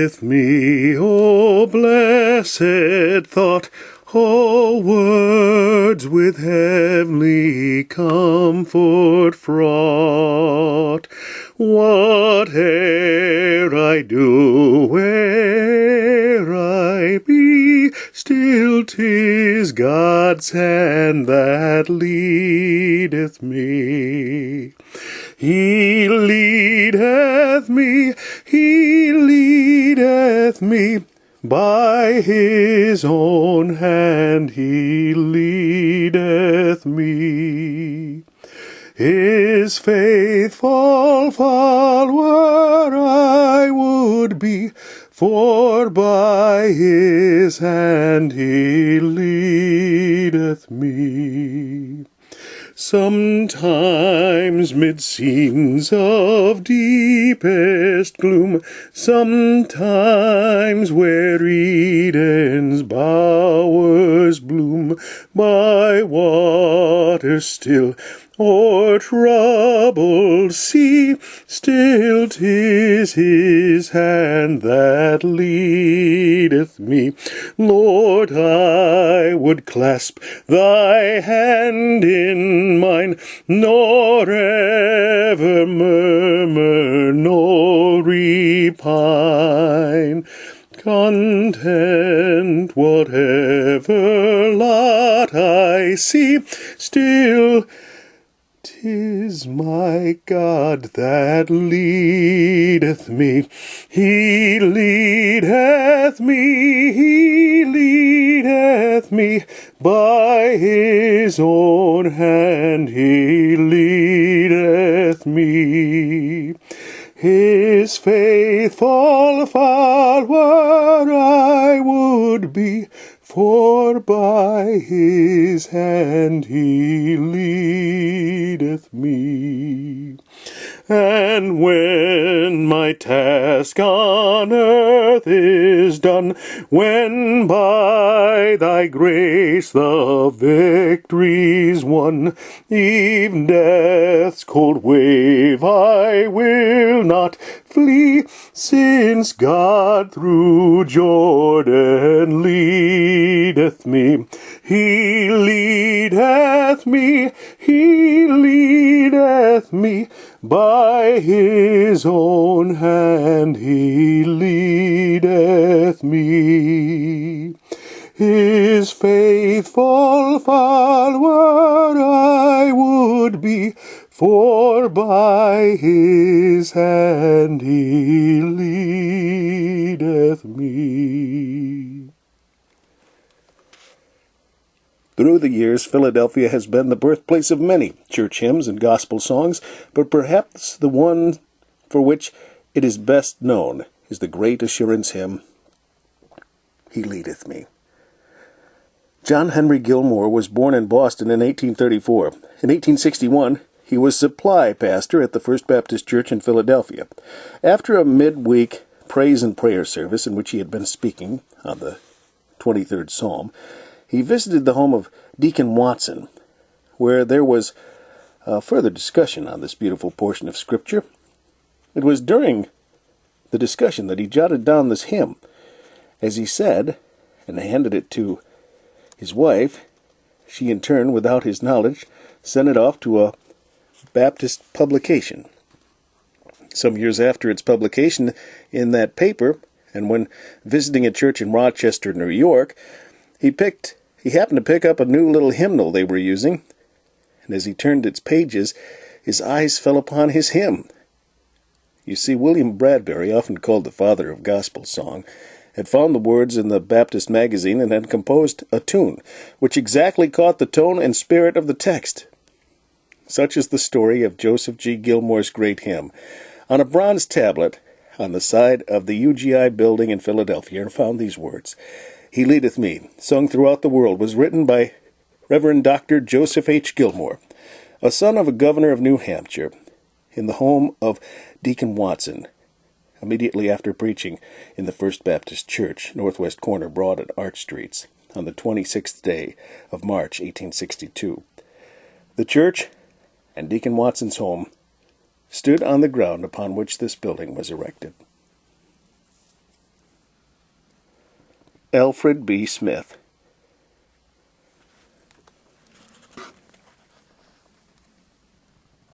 leadeth me, O blessed thought, O words with heav'nly comfort fraught. Whate'er I do, where I be, still 'tis God's hand that leadeth me. He leadeth me, he leadeth me, by his own hand he leadeth me. His faithful foll'wer I would be, for by his hand he leadeth me. Sometimes mid scenes of deepest gloom, sometimes where Eden's bowers bloom, by waters still or troubled sea, still 'tis his hand that leadeth me. Lord, I would clasp thy hand in mine, nor ever murmur nor repine. Content whatever lot I see, still 'tis my God that leadeth me. He leadeth me, he leadeth me, by his own hand he leadeth me. His faithful foll'wer I would be, for by his hand he leadeth me. And when my task on earth is done, when by thy grace the vict'ry's won, even death's cold wave I will not flee, since God through Jordan leadeth me. He leadeth me, he leadeth me, by his own hand he leadeth me. His faithful foll'wer I would be, for by his hand he leadeth me. Through the years, Philadelphia has been the birthplace of many church hymns and gospel songs, but perhaps the one for which it is best known is the great assurance hymn, He Leadeth Me. John Henry Gilmore was born in Boston in 1834. In 1861, he was supply pastor at the First Baptist Church in Philadelphia. After a midweek praise and prayer service in which he had been speaking on the 23rd Psalm, he visited the home of Deacon Watson, where there was further discussion on this beautiful portion of Scripture. It was during the discussion that he jotted down this hymn. As he said, and handed it to his wife, she in turn, without his knowledge, sent it off to a Baptist publication. Some years after its publication in that paper, and when visiting a church in Rochester, New York, he happened to pick up a new little hymnal they were using, and as he turned its pages, his eyes fell upon his hymn. You see, William Bradbury, often called the father of gospel song, had found the words in the Baptist magazine and had composed a tune, which exactly caught the tone and spirit of the text. Such is the story of Joseph G. Gilmore's great hymn. On a bronze tablet on the side of the UGI building in Philadelphia are found these words, He Leadeth Me, sung throughout the world, was written by Reverend Dr. Joseph H. Gilmore, a son of a governor of New Hampshire, in the home of Deacon Watson, immediately after preaching in the First Baptist Church, northwest corner Broad and Arch Streets, on the 26th day of March, 1862. The church and Deacon Watson's home stood on the ground upon which this building was erected. Alfred B. Smith.